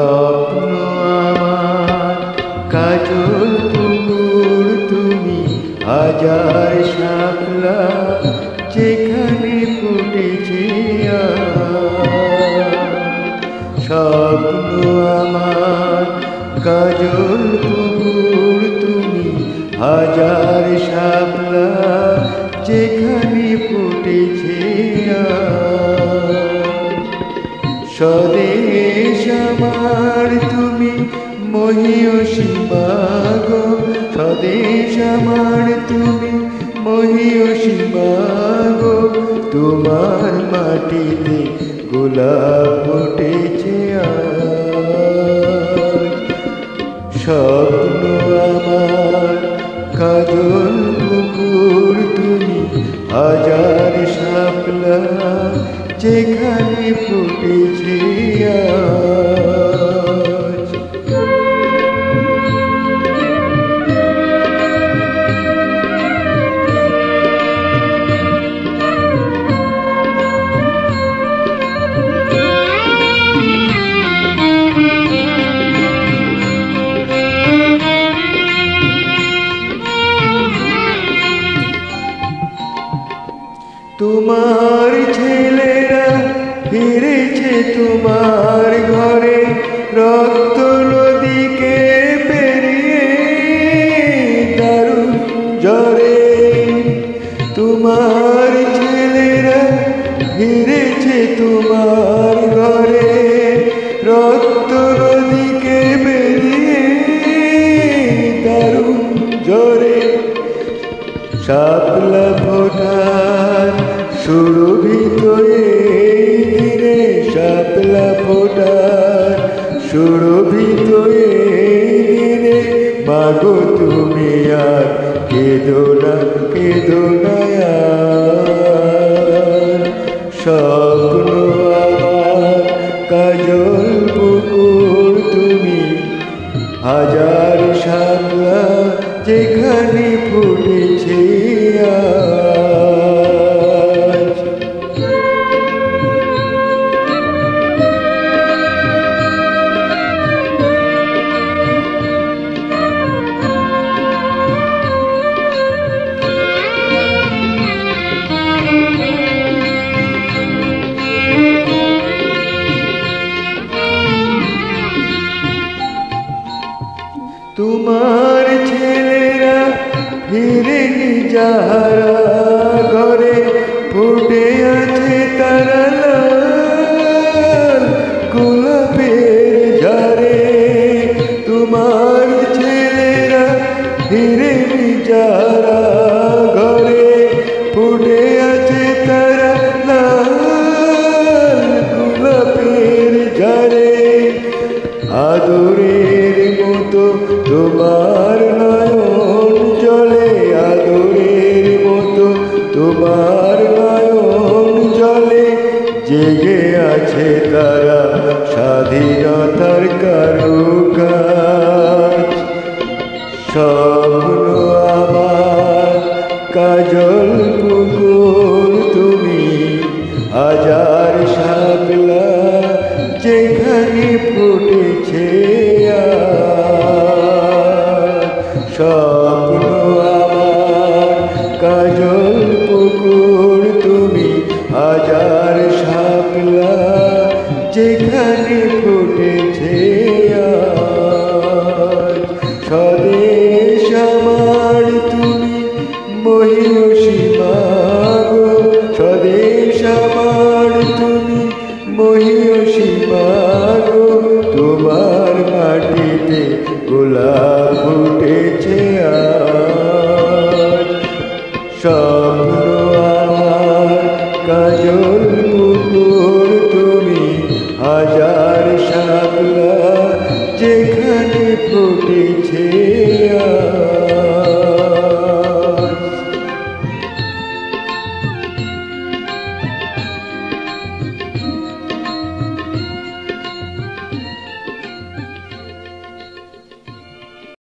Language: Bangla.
স্বপ্ন আমার কাজল পুকুর তুমি, হাজার শাপলা যেখানে ফুটেছে স্বপ্ন আমার কাজল পুকুর তুমি, হাজার শাপলা যেখানে ফুটেছে স্বদেশ আমার তুমি মহিয়সী মাগো, স্বদেশ আমার তুমি মহিয়সী মাগো, তোমার মাটিতে গোলাপ ফুটেছে স্বপ্ন আমার কাজল পুকুর তুমি, হাজার শাপলা যেখানে ফুটেছে তোমার ছেলেরা ফিরেছে তোমার ঘরে, রক্ত নদীকে পেরিয়ে দারুণ জ্বরে। তোমার ছেলেরা ফিরেছে তোমার ঘরে, রক্ত নদীকে পেরিয়ে দারুণ জ্বরে। শাপলা ফোটার সুরভিত এই দিনে, শাপলা ফোটার সুরভিত এই দিনে, মাগো তুমি আর কেঁদো না কেঁদো না স্বপ্ন আমার কাজল পুকুর তুমি, হাজার শাপলা যেখানে ফুটেছে তোমার ছেলেরা ফিরেনি যাহারা ঘরে, ফুটে আছে তারা লাল গোলাপের ঝাড়ে। তোমার ছেলেরা ফিরেনি যাহারা ঘরে, ফুটে আছে তারা লাল গোলাপের ঝাড়ে। আদরের মতো তোমার নয়ন জলে, আদরের মতো তোমার নয়ন জলে, জেগে আছে তারা স্বাধীনতার কারুকাজ। স্বপ্ন আমার কাজল পুকুর তুমি, হাজার শাপলা যেখানে ফুটেছে স্বপ্ন আমার কাজল পুকুর তুমি, হাজার শাপলা যেখানে ফুটেছে স্বদেশ আমার তুমি মহিয়সী মাগো, স্বদেশ আমার তুমি মহিয়সী মাগো, তোমার মাটিতে গোলাপ ফুটেছে